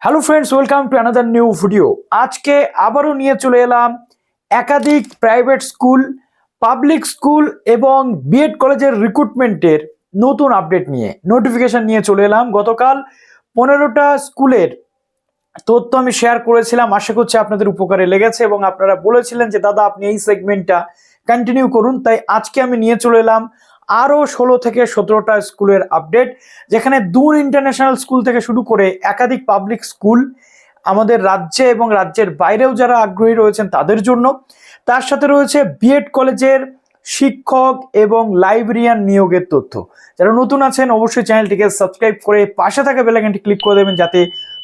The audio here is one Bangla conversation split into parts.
Hello friends, welcome to another new video. আজকে আবারও নিয়ে চলে এলাম একাধিক প্রাইভেট স্কুল, পাবলিক স্কুল এবং বিএড কলেজের রিক্রুটমেন্টের নতুন আপডেট নিয়ে নোটিফিকেশন নিয়ে চলে এলাম। গতকাল 15টা স্কুলের তথ্য আমি শেয়ার করেছিলাম, আশা করছি আপনাদের উপকারে লেগেছে এবং আপনারা বলেছিলেন যে দাদা আপনি এই সেগমেন্টটা কন্টিনিউ করুন। তাই আজকে আমি নিয়ে চলে এলাম আরও 16 থেকে 17টা স্কুলের আপডেট, যেখানে দুন ইন্টারন্যাশনাল স্কুল থেকে শুরু করে একাধিক পাবলিক স্কুল আমাদের রাজ্যে এবং রাজ্যের বাইরেও যারা আগ্রহী রয়েছেন তাদের জন্য, তার সাথে রয়েছে বিএড কলেজের শিক্ষক এবং লাইব্রেরিয়ান নিয়োগের তথ্য। যারা নতুন আছেন অবশ্যই চ্যানেলটিকে সাবস্ক্রাইব করে পাশে থাকা বেল আইকনটি ক্লিক করে দেবেন, যাতে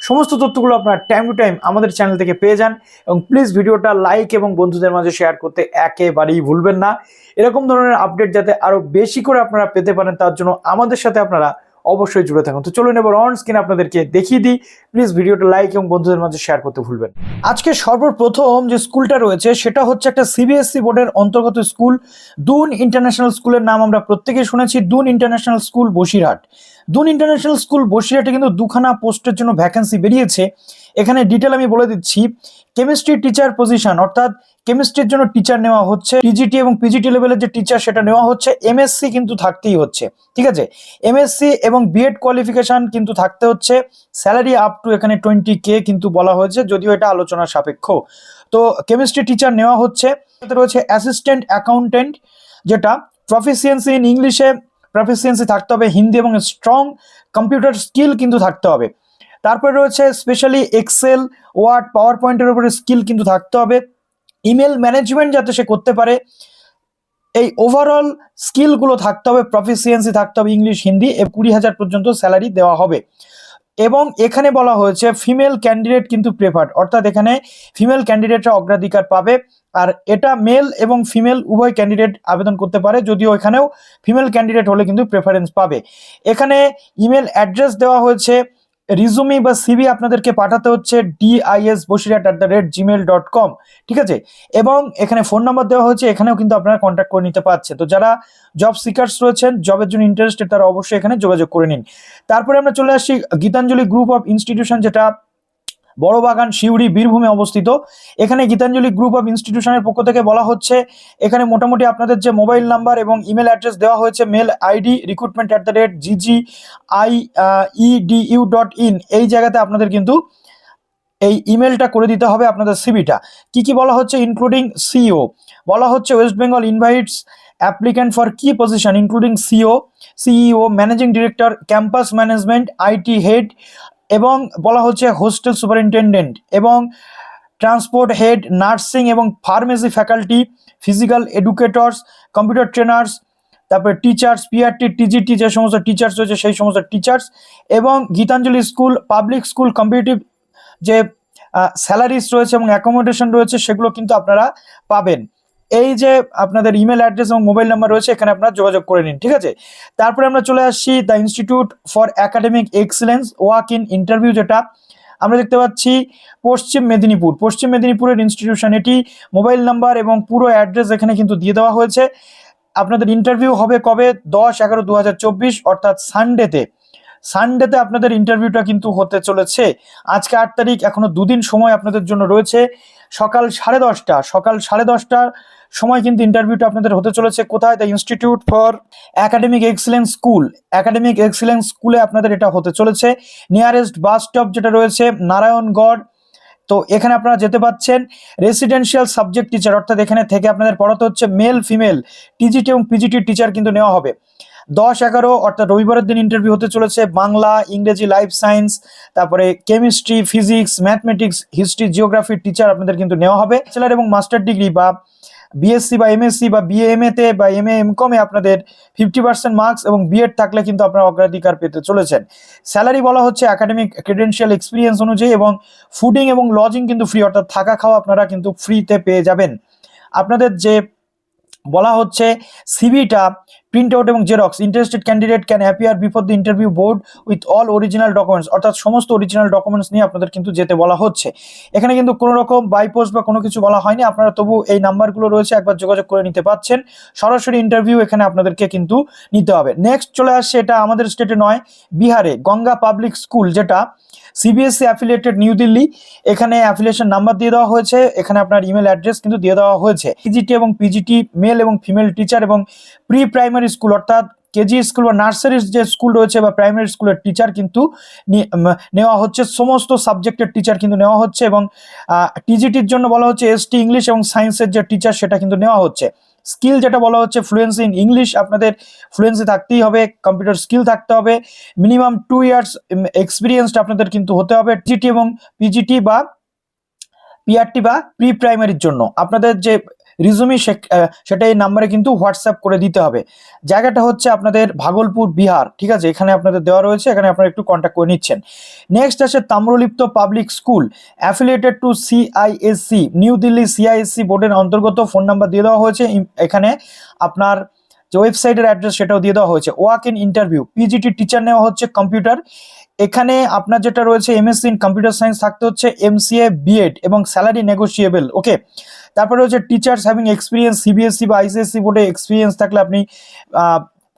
সমস্ত তথ্যগুলো আপনারা টাইম টু টাইম আমাদের চ্যানেল থেকে পেয়ে যান। এবং প্লিজ ভিডিওটা লাইক এবং বন্ধুদের মাঝে শেয়ার করতে একেবারেই ভুলবেন না। এরকম ধরনের আপডেট যাতে আরো বেশি করে আপনারা পেতে পারেন, তার জন্য আমাদের সাথে আপনারা অবশ্যই জুড়ে থাকুন। তো চলুন এবার অন স্ক্রিন আপনাদেরকে দেখিয়ে দিই। প্লিজ ভিডিওটা লাইক এবং বন্ধুদের মাঝে শেয়ার করতে ভুলবেন। আজকে সর্বপ্রথম যে স্কুলটা রয়েছে সেটা হচ্ছে একটা সিবিএসসি বোর্ডের অন্তর্গত স্কুল, দুন ইন্টারন্যাশনাল স্কুলের নাম আমরা প্রত্যেকেই শুনেছি, দুন ইন্টারন্যাশনাল স্কুল বসিরহাট। দুন ইন্টারন্যাশনাল স্কুল বসিরহাটে কিন্তু দুখানা পোস্টের জন্য ভ্যাকেন্সি বেরিয়েছে। এখানে ডিটেল আমি বলে দিচ্ছি। কেমিস্ট্রি টিচার পজিশন, অর্থাৎ কেমিস্ট্রির জন্য টিচার নেওয়া হচ্ছে, টিজিটি এবং পিজিটি লেভেলের যে টিচার সেটা নেওয়া হচ্ছে। এমএসসি কিন্তু থাকতেই হচ্ছে, ঠিক আছে, এমএসসি এবং বিএড কোয়ালিফিকেশন কিন্তু থাকতে হচ্ছে। স্যালারি আপ টু এখানে 20K কিন্তু বলা হয়েছে, যদিও এটা আলোচনার সাপেক্ষ। তো কেমিস্ট্রি টিচার নেওয়া হচ্ছে। রয়েছে অ্যাসিস্ট্যান্ট অ্যাকাউন্টেন্ট, যেটা প্রফিসিয়েন্সি ইন ইংলিশে প্রফিসিয়েন্সি থাকতে হবে, হিন্দি এবং স্ট্রং কম্পিউটার স্কিল কিন্তু থাকতে হবে। তারপরে রয়েছে স্পেশালি এক্সেল, ওয়ার্ড, পাওয়ার পয়েন্টের উপরে স্কিল কিন্তু থাকতে হবে। ইমেল ম্যানেজমেন্ট যাতে সে করতে পারে, এই ওভারঅল স্কিলগুলো থাকতে হবে, প্রফিসিয়েন্সি থাকতে হবে ইংলিশ, হিন্দি। 20,000 পর্যন্ত স্যালারি দেওয়া হবে। এবং এখানে বলা হয়েছে ফিমেল ক্যান্ডিডেট কিন্তু প্রেফার্ড, অর্থাৎ এখানে ফিমেল ক্যান্ডিডেটরা অগ্রাধিকার পাবে। আর এটা মেল এবং ফিমেল উভয় ক্যান্ডিডেট আবেদন করতে পারে, যদিও এখানেও ফিমেল ক্যান্ডিডেট হলে কিন্তু প্রেফারেন্স পাবে। এখানে ইমেল অ্যাড্রেস দেওয়া হয়েছে, রিজুমি বা সিভি আপনাদেরকে পাঠাতে হচ্ছে disboshirat@gmail.com, ঠিক আছে। এবং এখানে ফোন নাম্বার দেওয়া হয়েছে, এখানেও কিন্তু আপনারা কন্ট্যাক্ট করে নিতে পারছেন। তো যারা জব সিকার্স রয়েছেন, জবের জন্য ইন্টারেস্টেড, তারা অবশ্যই এখানে যোগাযোগ করে নিন। তারপরে আমরা চলে আসছি গীতাঞ্জলি গ্রুপ অফ ইনস্টিটিউশন, যেটা বড়বাগান, সিউড়ি, বীরভূমে অবস্থিত। এখানে গীতাঞ্জলি গ্রুপ অফ ইনস্টিটিউশনের পক্ষ থেকে বলা হচ্ছে এখানে মোটামুটি আপনাদের যে মোবাইল নাম্বার এবং ইমেল অ্যাড্রেস দেওয়া হয়েছে, মেল আইডি recruitment@ggiedu.in, এই জায়গাতে আপনাদের কিন্তু এই ইমেলটা করে দিতে হবে আপনাদের সিভিটা। কি কি বলা হচ্ছে, ইনক্লুডিং সিও বলা হচ্ছে, West Bengal invites applicant for কি position including CEO, managing director, campus management, IT head, এবং বলা হচ্ছে হোস্টেল সুপারিনটেন্ডেন্ট এবং ট্রান্সপোর্ট হেড, নার্সিং এবং pharmacy faculty, physical educators, computer trainers, তারপরে টিচার্স, পিআরটি, টিজিটি যে সমস্ত টিচার্স রয়েছে সেই সমস্ত টিচার্স। এবং Gitanjali school public school competitive যে স্যালারিস রয়েছে এবং অ্যাকোমোডেশন রয়েছে সেগুলো কিন্তু আপনারা পাবেন। এই যে আপনাদের ইমেল অ্যাড্রেস এবং মোবাইল নাম্বার রয়েছে, এখানে আপনারা যোগাযোগ করে নিন, ঠিক আছে। তারপরে আমরা চলে আসছি the institute for academic excellence walk in interview, যেটা আমরা দেখতে পাচ্ছি পশ্চিম মেদিনীপুরের ইনস্টিটিউশন। এটি মোবাইল নাম্বার এবং পুরো অ্যাড্রেস এখানে কিন্তু দিয়ে দেওয়া হয়েছে। আপনাদের ইন্টারভিউ হবে কবে, 10/11/2024, অর্থাৎ সানডেতে আপনাদের ইন্টারভিউটা কিন্তু হতে চলেছে। আজকে 8 তারিখ, এখনো 2 দিন সময় আপনাদের জন্য রয়েছে। সকাল 10:30টার সময় কিন্তু ইন্টারভিউটা আপনাদের হতে চলেছে। কোথায়? The institute for academic excellence স্কুলে আপনাদের এটা হতে চলেছে। নিয়ারেস্ট বাস স্টপ যেটা রয়েছে নারায়ণগড়। তো এখানে আপনারা যেতে পাচ্ছেন। রেসিডেন্সিয়াল সাবজেক্ট টিচার, অর্থাৎ এখানে থেকে আপনাদের পড়াতে হচ্ছে মেল ফিমেল টিজিটি এবং পিজিটি টিচার কিন্তু নেওয়া হবে। 10/11 অর্থাৎ রবিবারের দিন ইন্টারভিউ হতে চলেছে। বাংলা, ইংরেজি, লাইফ সায়েন্স, তারপরে কেমিস্ট্রি, ফিজিক্স, ম্যাথমেটিক্স, হিস্ট্রি, জিওগ্রাফির টিচার আপনাদের কিন্তু নেওয়া হবে। ব্যাচেলার এবং মাস্টার ডিগ্রি বা বিএসসি বা এমএসসি বা বিএমএতে বা এমএ আপনাদের 50% মার্কস এবং বিএড থাকলে কিন্তু আপনারা অগ্রাধিকার পেতে চলেছেন। স্যালারি বলা হচ্ছে একাডেমিক ক্রেডেনশিয়াল এক্সপিরিয়েন্স অনুযায়ী, এবং ফুডিং এবং লজিং কিন্তু ফ্রি, অর্থাৎ থাকা খাওয়া আপনারা কিন্তু ফ্রিতে পেয়ে যাবেন। আপনাদের যে বলা হচ্ছে সিভিটা প্রিন্ট আউট এবং xerox, interested candidate can appear before the interview board with all original documents, অর্থাৎ সমস্ত অরিজিনাল ডকুমেন্টস নিয়ে আপনাদের কিন্তু যেতে বলা হচ্ছে। এখানে কিন্তু কোনো রকম বাইপোস্ট বা কোনো কিছু বলা হয়নি, আপনারা তবু এই নাম্বারগুলো রয়েছে, একবার যোগাযোগ করে নিতে পারছেন। সরাসরি ইন্টারভিউ এখানে আপনাদেরকে কিন্তু নিতে হবে। নেক্সট চলে আসছে, এটা আমাদের স্টেটে নয়, বিহারে গঙ্গা পাবলিক স্কুল, যেটা সিবিএসসি অ্যাফিলিয়েটেড নিউ দিল্লি, এখানে অ্যাফিলিয়েশন নাম্বার দিয়ে দেওয়া হয়েছে, এখানে আপনার ইমেল অ্যাড্রেস কিন্তু দিয়ে দেওয়া হয়েছে। পিজিটি এবং পিজিটি মেল এবং ফিমেল টিচার এবং প্রি প্রাইমারি স্কুল অর্থাৎ কেজি স্কুল বা নার্সারির যে স্কুল রয়েছে বা প্রাইমারি স্কুলের টিচার কিন্তু নেওয়া হচ্ছে, সমস্ত সাবজেক্টের টিচার কিন্তু নেওয়া হচ্ছে। এবং টিজিটির জন্য বলা হচ্ছে এসটি ইংলিশ এবং সায়েন্সের যে টিচার সেটা কিন্তু নেওয়া হচ্ছে। স্কিল যেটা বলা হচ্ছে ফ্লুয়েন্সি ইন ইংলিশ, আপনাদের ফ্লুয়েন্সি থাকতেই হবে, কম্পিউটার স্কিল থাকতে হবে, মিনিমাম 2 ইয়ার্স এক্সপিরিয়েন্সড আপনাদের কিন্তু হতে হবে। টিজিটি এবং পিজিটি বা পিআরটি বা প্রি প্রাইমারির জন্য আপনাদের যে রিজুমি সেটা এই নাম্বারে কিন্তু হোয়াটসঅ্যাপ করে দিতে হবে। জায়গাটা হচ্ছে আপনাদের ভাগলপুর, বিহার, ঠিক আছে, এখানে আপনাদের দেওয়া রয়েছে, এখানে আপনারা একটু কন্ট্যাক্ট করে নিচ্ছেন। নেক্সট আসে Tamralipta public school affiliated to CISC, new Delhi CISC বোর্ডের অন্তর্গত, ফোন নাম্বার দিয়ে দেওয়া হয়েছে, এখানে আপনার যে ওয়েবসাইটের অ্যাড্রেস সেটাও দিয়ে দেওয়া হয়েছে। Walk in interview, PGT teacher নেওয়া হচ্ছে কম্পিউটার, এখানে আপনার যেটা রয়েছে এমএসসি ইন কম্পিউটার সায়েন্স থাকতে হচ্ছে, এমসিএ বিএড এবং স্যালারি নেগোশিয়েবল। ওকে, তারপরে হচ্ছে টিচার্স হ্যাভিং এক্সপিরিয়েন্স সিবিএসসি বা আইসিএসসি বোর্ডে এক্সপিরিয়েন্স থাকলে আপনি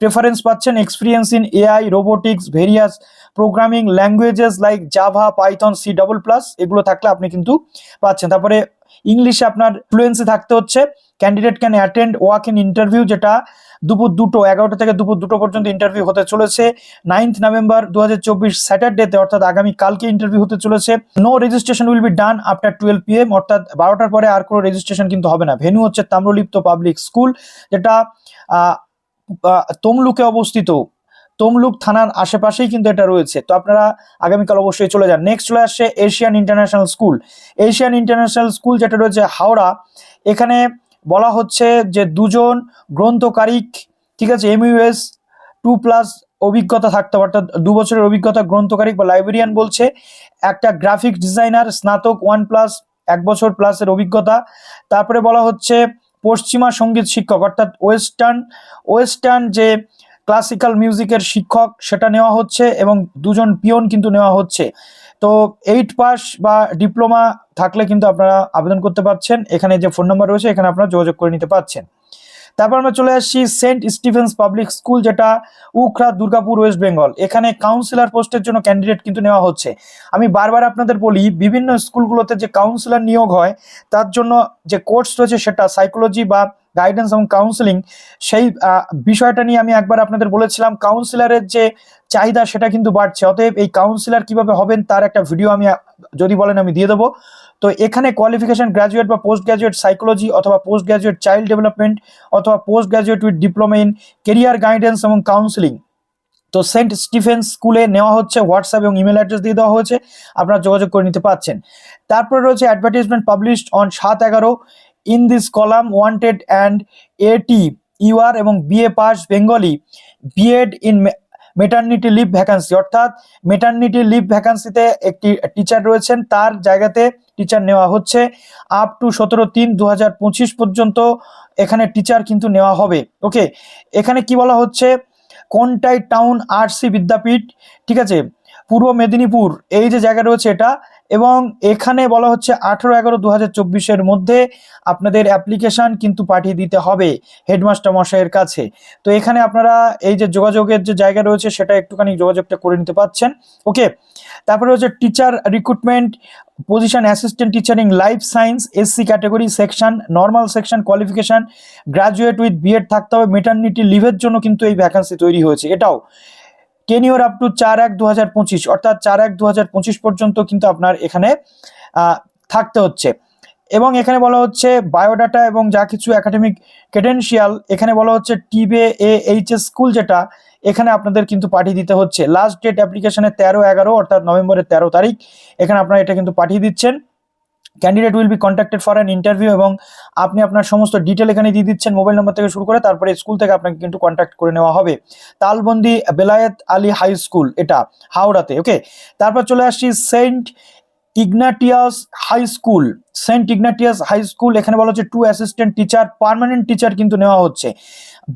প্রেফারেন্স পাচ্ছেন। Experience in AI, robotics, various programming languages like Java, Python, C++, এগুলো থাকলে আপনি কিন্তু পাচ্ছেন। তারপরে ইংলিশে আপনার ফ্লুয়েন্সি থাকতে হচ্ছে। Candidate can attend walk in interview, যেটা দুপুর 2টো 11টা থেকে দুপুর 2টো পর্যন্ত ইন্টারভিউ হতে চলেছে। 9th নভেম্বর 2024 স্যাটারডেতে, অর্থাৎ আগামী কালকে ইন্টারভিউ হতে চলেছে। No registration will be done after 12 PM, অর্থাৎ 12টার পরে আর কোনো রেজিস্ট্রেশন কিন্তু হবে না। ভেন্যু হচ্ছে তাম্রলিপ্ত পাবলিক স্কুল, যেটা তমলুকে অবস্থিত, তমলুক থানার আশেপাশেই কিন্তু এটা রয়েছে। তো আপনারা আগামীকাল অবশ্যই চলে যান। নেক্সট চলে আসছে Asian international school, Asian international school যেটা রয়েছে হাওড়া, এখানে বলা হচ্ছে যে 2 জন গ্রন্থকারিক, ঠিক আছে, MUS 2+ অভিজ্ঞতা থাকতে হবে, অর্থাৎ 2 বছরের অভিজ্ঞতা গ্রন্থকারিক বা লাইব্রেরিয়ান বলছে। একটা গ্রাফিক ডিজাইনার স্নাতক 1+, 1 বছর প্লাসের অভিজ্ঞতা। তারপরে বলা হচ্ছে পশ্চিমা সঙ্গীত শিক্ষক, অর্থাৎ ওয়েস্টার্ন যে ক্লাসিক্যাল মিউজিকের শিক্ষক সেটা নেওয়া হচ্ছে, এবং 2 জন পিয়ন কিন্তু নেওয়া হচ্ছে। তো 8 পাস বা ডিপ্লোমা থাকলে কিন্তু আপনারা আবেদন করতে পারছেন। এখানে যে ফোন নাম্বার রয়েছে এখানে আপনারা যোগাযোগ করে নিতে পারছেন। তারপর আমরা চলে আসছি সেন্ট স্টিফেন্স পাবলিক স্কুল, যেটা উখড়া, দুর্গাপুর, ওয়েস্ট বেঙ্গল, এখানে কাউন্সিলর পোস্টের জন্য ক্যান্ডিডেট কিন্তু নেওয়া হচ্ছে। আমি বারবার আপনাদের বলি, বিভিন্ন স্কুলগুলোতে যে কাউন্সিলর নিয়োগ হয় তার জন্য যে কোর্স রয়েছে সেটা সাইকোলজি বা গাইডেন্স এবং কাউন্সিলিং, সেই বিষয়টা নিয়ে আমি একবার আপনাদের বলেছিলাম। কাউন্সিলরের যে চাহিদা সেটা কিন্তু বাড়ছে, অতএব এই কাউন্সিলর কিভাবে হবেন তার একটা ভিডিও আমি যদি বলেন আমি দিয়ে দেবো। তো এখানে কোয়ালিফিকেশন গ্র্যাজুয়েট বা পোস্ট গ্র্যাজুয়েট সাইকোলজি, অথবা পোস্ট গ্র্যাজুয়েট চাইল্ড ডেভেলপমেন্ট, অথবা post graduate with diploma in career guidance এবং কাউন্সিলিং। তো সেন্ট স্টিফেন্স স্কুলে নেওয়া হচ্ছে, হোয়াটসঅ্যাপ এবং ইমেল অ্যাড্রেস দিয়ে দেওয়া হয়েছে, আপনারা যোগাযোগ করে নিতে পারছেন। তারপরে রয়েছে advertisement published on 7/11 in this column wanted and AT UR এবং BA pass Bengali BEd in maternity leave vacancy, অর্থাৎ মেটার্নিটি লিভ ভ্যাকান্সিতে একটি টিচার রয়েছেন, তার জায়গাতে টিচার নেওয়া হচ্ছে। আপ টু 17/3/2025 পর্যন্ত এখানে টিচার কিন্তু নেওয়া হবে। ওকে, এখানে কি বলা হচ্ছে, কোনটাই টাউন RC বিদ্যাপীঠ, ঠিক আছে, পূর্ব মেদিনীপুর, এই যে জায়গা রয়েছে এটা। এবং এখানে বলা হচ্ছে 18/11/2024 মধ্যে আপনাদের অ্যাপ্লিকেশন কিন্তু পাঠিয়ে দিতে হবে হেডমাস্টার মশাইয়ের কাছে। তো এখানে আপনারা এই যে যোগাযোগের যে জায়গা রয়েছে সেটা একটুখানি যোগাযোগটা করে নিতে পারছেন। ওকে, তারপরে হচ্ছে teacher recruitment position assistant teacher in life science SC category section, normal section, qualification graduate with B Ed থাকতে হবে। মেটার্নিটি লিভের জন্য কিন্তু এই ভ্যাকান্সি তৈরি হয়েছে। এটাও টেনিওর আপ টু 4/1/2025, অর্থাৎ 4/1/2025 পর্যন্ত কিন্তু আপনার এখানে থাকতে হচ্ছে। এবং এখানে বলা হচ্ছে বায়োডাটা এবং যা কিছু একাডেমিক ক্রেডেনশিয়াল, এখানে বলা হচ্ছে টিবে HS স্কুল, যেটা এখানে আপনাদের কিন্তু পাঠিয়ে দিতে হচ্ছে। লাস্ট ডেট অ্যাপ্লিকেশনের 13/11, অর্থাৎ নভেম্বরের 13 তারিখ, এখানে আপনারা এটা কিন্তু পাঠিয়ে দিচ্ছেন। Candidate will be contacted for an interview, এবং আপনি আপনার সমস্ত ডিটেল এখানে দিয়ে দিচ্ছেন, মোবাইল নাম্বার থেকে শুরু করে, তারপরে স্কুল থেকে আপনাকে কিন্তু কন্ট্যাক্ট করে নেওয়া হবে। তালবন্দি বেলায়েত আলী হাই স্কুল, এটা হাওড়াতে। ওকে, তারপর চলে আসছি Saint Ignatius high school, Saint Ignatius high school, এখানে বলা হচ্ছে 2 অ্যাসিস্ট্যান্ট টিচার, পার্মানেন্ট টিচার কিন্তু নেওয়া হচ্ছে।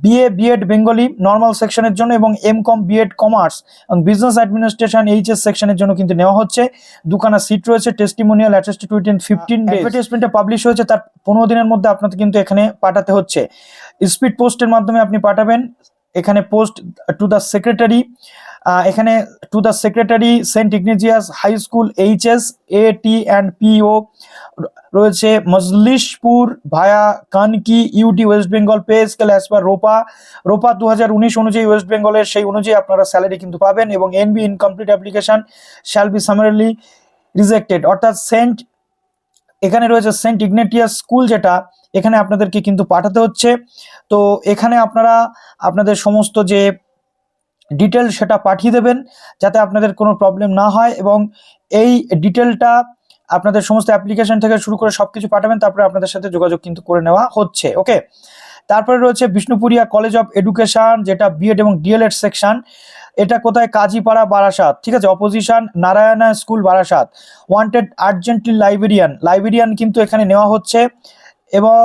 BA বিএড বেঙ্গলি নর্মাল সেকশনের জন্য, এবং MCOM বিএড কমার্স এবং বিজনেস অ্যাডমিনিস্ট্রেশন HS সেকশনের জন্য কিন্তু নেওয়া হচ্ছে। 2খানা সিট রয়েছে। Testimonial attested within 15 days. অ্যাডভার্টাইজমেন্টটা পাবলিশ হয়েছে, তার 15 দিনের মধ্যে আপনাকে কিন্তু এখানে পাঠাতে হচ্ছে। স্পিড পোস্টের মাধ্যমে আপনি পাঠাবেন। এখানে পোস্ট টু দ্য সেক্রেটারি এখানে to the secretary saint Ignatius high school HS at and PO রয়েছে মজলিশপুর ভায়া কানকি ইউটি West Bengal pay scale as per ROPA 2019 অনুযায়ী ওয়েস্ট বেঙ্গলের সেই অনুযায়ী আপনারা স্যালারি কিন্তু পাবেন। এবং NB incomplete application shall be summarily rejected, অর্থাৎ এখানে রয়েছে সেন্ট ইগনেটিয়াস স্কুল, যেটা এখানে আপনাদেরকে কিন্তু পাঠাতে হচ্ছে। তো এখানে আপনারা আপনাদের সমস্ত যে ডিটেল সেটা পাঠিয়ে দেবেন যাতে আপনাদের কোনো প্রবলেম না হয়, এবং এই ডিটেলটা আপনাদের সমস্ত অ্যাপ্লিকেশন থেকে শুরু করে সব কিছু পাঠাবেন, তারপরে আপনাদের সাথে যোগাযোগ কিন্তু করে নেওয়া হচ্ছে। ওকে, তারপরে রয়েছে বিষ্ণুপুরিয়া কলেজ অফ এডুকেশন, যেটা বিএড এবং ডিএলএড সেকশন। এটা কোথায়? কাজীপাড়া, বারাসাত। ঠিক আছে, opposition Narayana school, Barasat. Wanted urgently librarian কিন্তু এখানে নেওয়া হচ্ছে, এবং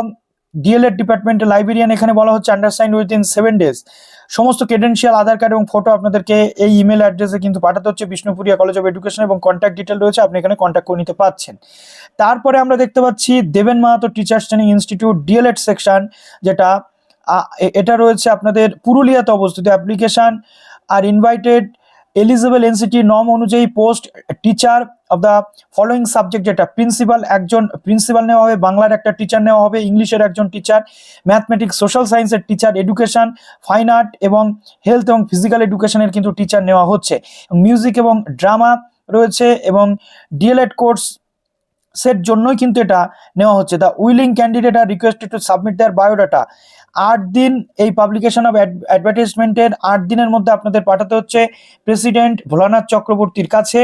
ডিএলএড ডিপার্টমেন্টের লাইব্রেরিয়ান এখানে বলা হচ্ছে আন্ডারসাইন উইদিন 7 days। সমস্ত ক্রেডেন্সিয়াল, আধার কার্ড এবং ফটো আপনাদেরকে এই ইমেল অ্যাড্রেসে কিন্তু পাঠাতে হচ্ছে, বিষ্ণুপুরিয়া কলেজ অফ এডুকেশন, এবং কন্ট্যাক্ট ডিটেল রয়েছে, আপনি এখানে কন্ট্যাক্ট করে নিতে পারছেন। তারপরে আমরা দেখতে পাচ্ছি Deben Mahato teachers training institute DElEd section, যেটা এটা রয়েছে আপনাদের পুরুলিয়াতে অবস্থিত। Application are invited eligible NCT norm অনুযায়ী post teacher of the following subject, যেটা একজন প্রিন্সিপাল নেওয়া হবে, বাংলার একটা টিচার নেওয়া হবে, ইংলিশের একজন টিচার, ম্যাথমেটিক্স সোশ্যাল সায়েন্সের টিচার, এডুকেশন ফাইন আর্ট এবং হেলথ এবং ফিজিক্যাল এডুকেশনের কিন্তু টিচার নেওয়া হচ্ছে। মিউজিক এবং ড্রামা রয়েছে, এবং ডিএলএড কোর্স সেট জন্যই কিন্তু এটা নেওয়া হচ্ছে। The willing candidate are requested to submit their biodata. 8 দিন এই পাবলিকেশন অফ অ্যাডভার্টাইজমেন্টের 8 দিনের মধ্যে আপনাদের পাঠাতে হচ্ছে প্রেসিডেন্ট ভোলানাথ চক্রবর্তীর কাছে।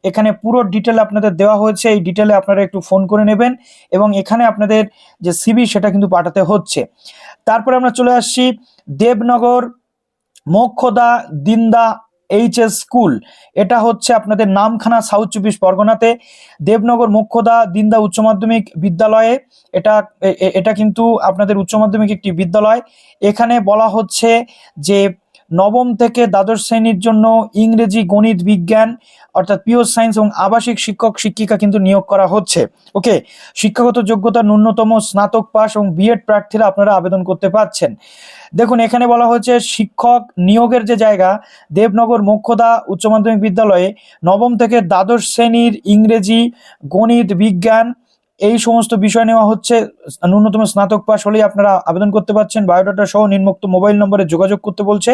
এখানে পুরো ডিটেল আপনাদের দেওয়া হয়েছে, এই ডিটেলে আপনারা একটু ফোন করে নেবেন, এবং এখানে আপনাদের যে সিভি সেটা কিন্তু পাঠাতে হচ্ছে। তারপরে আমরা চলে আসছি দেবনগর মোক্ষদা দিন্দা এইচএস স্কুল। এটা হচ্ছে আপনাদের নামখানা, সাউথ 24 পরগনাতে। দেবনগর মোক্ষদা দিন্দা উচ্চ মাধ্যমিক বিদ্যালয়ে এটা কিন্তু আপনাদের উচ্চ মাধ্যমিক একটি বিদ্যালয়। এখানে বলা হচ্ছে যে নবম থেকে দ্বাদশ শ্রেণীর জন্য ইংরেজি, গণিত, বিজ্ঞান অর্থাৎ পিওর সায়েন্স এবং আবাসিক শিক্ষক শিক্ষিকা কিন্তু নিয়োগ করা হচ্ছে। ওকে, শিক্ষাগত যোগ্যতা ন্যূনতম স্নাতক পাস এবং বিএড প্রার্থীরা আপনারা আবেদন করতে পারছেন। দেখুন, এখানে বলা হয়েছে শিক্ষক নিয়োগের যে জায়গা, দেবনগর মোক্ষদা উচ্চ মাধ্যমিক বিদ্যালয়ে নবম থেকে দ্বাদশ শ্রেণীর ইংরেজি, গণিত, বিজ্ঞান এই সমস্ত বিষয় নেওয়া হচ্ছে। ন্যূনতম স্নাতক পাস হলেই আপনারা আবেদন করতে পারছেন। বায়োডাটা সহ নিম্নোক্ত মোবাইল নম্বরে যোগাযোগ করতে বলছে,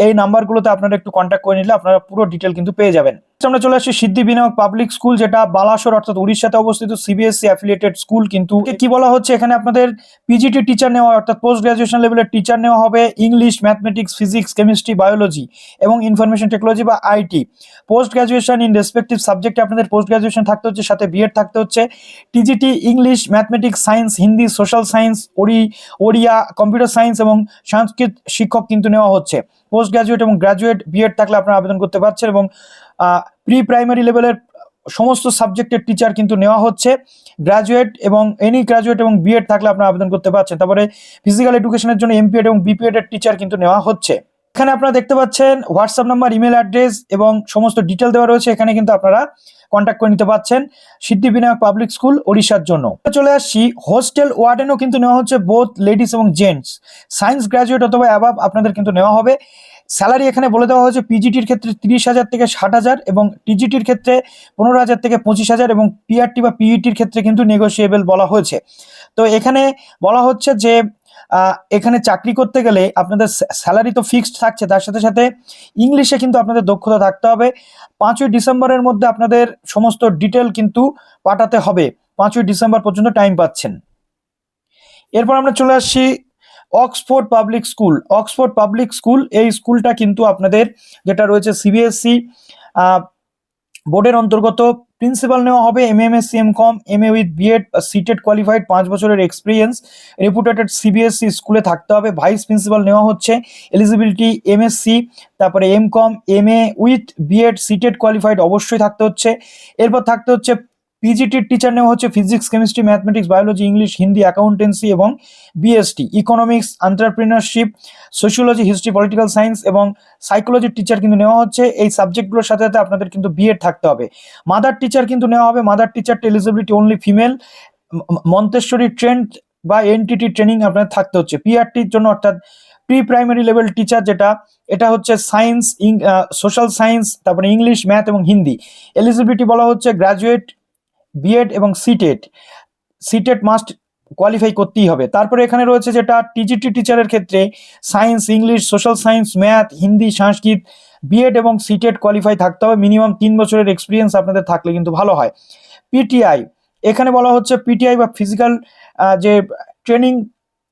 এই নাম্বারগুলোতে আপনারা একটু কন্ট্যাক্ট করে নিলে আপনারা পুরো ডিটেল কিন্তু পেয়ে যাবেন। আমরা চলে আসছি সিদ্ধি বিনায়ক পাবলিক স্কুল, যেটা বালাসোর অর্থাৎ উড়িষ্যাতে অবস্থিত, সিবিএসসি অ্যাফিলিয়েটেড স্কুল। কিন্তু কি বলা হচ্ছে এখানে আপনাদের পিজিটি টিচার নেওয়া অর্থাৎ পোস্ট গ্রাজুয়েশন লেভেলের টিচার নেওয়া হবে, English, mathematics, physics, chemistry, biology এবং ইনফরমেশন টেকনোলজি বা IT. Post graduation in respective সাবজেক্টে আপনাদের পোস্ট গ্রাজুয়েশন থাকতে হচ্ছে, সাথে বিএড থাকতে হচ্ছে। TGT English, mathematics, science, Hindi, social science, Odia, computer science এবং সংস্কৃত শিক্ষক কিন্তু নেওয়া হচ্ছে। পোস্ট গ্রাজুয়েট এবং গ্রাজুয়েট বিএড থাকলে আপনারা আবেদন করতে পারছেন, এবং প্রি প্রাইমারি লেভেলের সমস্ত সাবজেক্টের টিচার কিন্তু নেওয়া হচ্ছে। গ্রাজুয়েট এবং এনি গ্রাজুয়েট এবং বিএড থাকলে আপনারা আবেদন করতে পারছেন। তারপরে ফিজিক্যাল এডুকেশনের জন্য এমপিএড এবং বিপিএড এর টিচার কিন্তু নেওয়া হচ্ছে। এখানে আপনারা দেখতে পাচ্ছেন হোয়াটসঅ্যাপ নাম্বার, ইমেল অ্যাড্রেস এবং সমস্ত ডিটেল দেওয়া রয়েছে, এখানে কিন্তু আপনারা কন্ট্যাক্ট করে নিতে পারছেন সিদ্ধি বিনায়ক পাবলিক স্কুল ওড়িশার জন্য। চলে আসছি হোস্টেল ওয়ার্ডেনও কিন্তু নেওয়া হচ্ছে, বোথ লেডিস এবং জেন্টস। সায়েন্স গ্রাজুয়েট অথবা অ্যাবাভ আপনাদের কিন্তু নেওয়া হবে। স্যালারি এখানে বলে দেওয়া হয়েছে পিজিটির ক্ষেত্রে 30,000 থেকে 60,000 এবং টিজিটির ক্ষেত্রে 15,000 থেকে 25,000 এবং পিআরটি বা পিইটির ক্ষেত্রে কিন্তু নেগোসিয়েবল বলা হয়েছে। তো এখানে বলা হচ্ছে যে এখানে চাকরি করতে গেলে আপনাদের স্যালারি তো ফিক্সড থাকছে, তার সাথে সাথে ইংলিশে কিন্তু আপনাদের দক্ষতা থাকতে হবে। 5ই ডিসেম্বরের মধ্যে আপনাদের সমস্ত ডিটেল কিন্তু পাঠাতে হবে, 5ই ডিসেম্বর পর্যন্ত টাইম পাচ্ছেন। এরপর আমরা চলে আসছি অক্সফোর্ড পাবলিক স্কুল। এই স্কুলটা কিন্তু আপনাদের যেটা রয়েছে সিবিএসসি বোর্ডের অন্তর্গত। প্রিন্সিপাল নেওয়া হবে M MSc, MCom, MA with BEd, CTET qualified, 5 বছরের এক্সপিরিয়েন্স, রেপুটেটেড সিবিএসসি স্কুলে থাকতে হবে। ভাইস প্রিন্সিপাল নেওয়া হচ্ছে, এলিজিবিলিটি এমএসসি, তারপরে MCom, MA with BEd, CTET qualified অবশ্যই থাকতে হচ্ছে। এরপর থাকতে হচ্ছে পিজিটির টিচার নেওয়া হচ্ছে physics, chemistry, mathematics, biology, English, Hindi, accountancy এবং BST, economics, entrepreneurship, sociology, history, political science এবং সাইকোলজির টিচার কিন্তু নেওয়া হচ্ছে। এই সাবজেক্টগুলোর সাথে সাথে আপনাদের কিন্তু বিএড থাকতে হবে। মাদার টিচার কিন্তু নেওয়া হবে, মাদার টিচারটা eligibility only female, Montessori trained বা এনটিটি ট্রেনিং আপনাদের থাকতে হচ্ছে। পিআরটির জন্য অর্থাৎ প্রি প্রাইমারি লেভেল টিচার যেটা, এটা হচ্ছে সায়েন্স, সোশ্যাল সায়েন্স, তারপরে ইংলিশ, ম্যাথ এবং হিন্দি। এলিজিবিলিটি বলা হচ্ছে গ্রাজুয়েট, বিএড এবং সিটেট, সিটেট মাস্ট কোয়ালিফাই করতেই হবে। তারপরে এখানে রয়েছে যেটা টিজিটি টিচারের ক্ষেত্রে science, English, social science, math, Hindi, Sanskrit, BEd এবং সিটেট কোয়ালিফাই থাকতে হবে। মিনিমাম 3 বছরের এক্সপিরিয়েন্স আপনাদের থাকলে কিন্তু ভালো হয়। পিটিআই, এখানে বলা হচ্ছে পিটিআই বা ফিজিক্যাল যে ট্রেনিং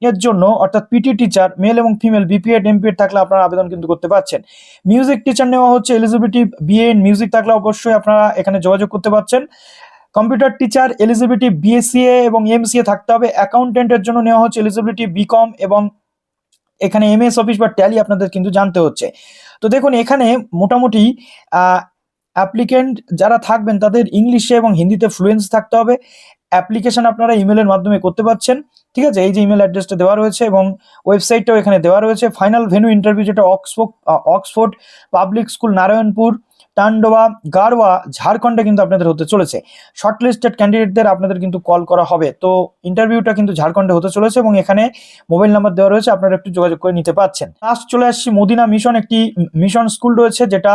এর জন্য, অর্থাৎ পিটি টিচার মেল এবং ফিমেল বিপিএড এমপিএড থাকলে আপনারা আবেদন কিন্তু করতে পারছেন। মিউজিক টিচার নেওয়া হচ্ছে, এলিজিবিলিটি বিএ ইন মিউজিক থাকলে অবশ্যই আপনারা এখানে যোগাযোগ করতে পারছেন। কম্পিউটার টিচার এলিজিবিলিটি বিএসসিএ এবং এমসিএ থাকতে হবে। অ্যাকাউন্টেন্টের জন্য নেওয়া হচ্ছে এলিজিবিলিটি বিকম এবং এখানে এমএস অফিস বা ট্যালি আপনাদের কিন্তু জানতে হচ্ছে। তো দেখুন এখানে মোটামুটি অ্যাপ্লিকেন্ট যারা থাকবেন তাদের ইংলিশে এবং হিন্দিতে ফ্লুয়েন্স থাকতে হবে। অ্যাপ্লিকেশন আপনারা ইমেলের মাধ্যমে করতে পারছেন, ঠিক আছে। এই যে ইমেল অ্যাড্রেসটা দেওয়া রয়েছে এবং ওয়েবসাইটটাও এখানে দেওয়া রয়েছে। ফাইনাল ভেন্যু ইন্টারভিউ যেটা অক্সফোর্ড পাবলিক স্কুল, নারায়ণপুর, টান্ডোয়া, গারওয়া, ঝাড়খণ্ডে কিন্তু আপনাদের হতে চলেছে। শর্টলিস্টেড ক্যান্ডিডেটদের আপনাদের কিন্তু কল করা হবে। তো ইন্টারভিউটা কিন্তু ঝাড়খণ্ডে হতে চলেছে এবং এখানে মোবাইল নাম্বার দেওয়া রয়েছে, আপনারা একটু যোগাযোগ করে নিতে পারছেন। লাস্ট চলে আসছি মদিনা মিশন, একটি মিশন স্কুল রয়েছে যেটা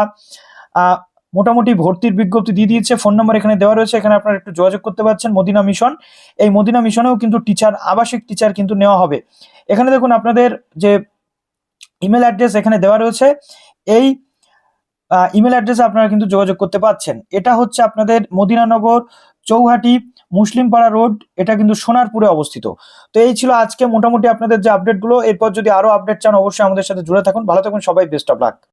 মোটামুটি ভর্তির বিজ্ঞপ্তি দিয়ে দিয়েছে। ফোন নম্বর এখানে দেওয়া রয়েছে, এখানে আপনারা একটু যোগাযোগ করতে পারছেন। মদিনা মিশন, এই মদিনা মিশনেও কিন্তু টিচার, আবাসিক টিচার কিন্তু নেওয়া হবে। এখানে দেখুন আপনাদের যে ইমেল অ্যাড্রেস এখানে দেওয়া রয়েছে, এই ইমেল অ্যাড্রেসে আপনারা কিন্তু যোগাযোগ করতে পারছেন। এটা হচ্ছে আপনাদের মদিনানগর, চৌহাটি, মুসলিমপাড়া রোড, এটা কিন্তু সোনারপুরে অবস্থিত। তো এই ছিল আজকে মোটামুটি আপনাদের যে আপডেটগুলো। এরপর যদি আরো আপডেট চান অবশ্যই আমাদের সাথে জুড়ে থাকুন। ভালো থাকুন সবাই, বেস্ট অফ লাক।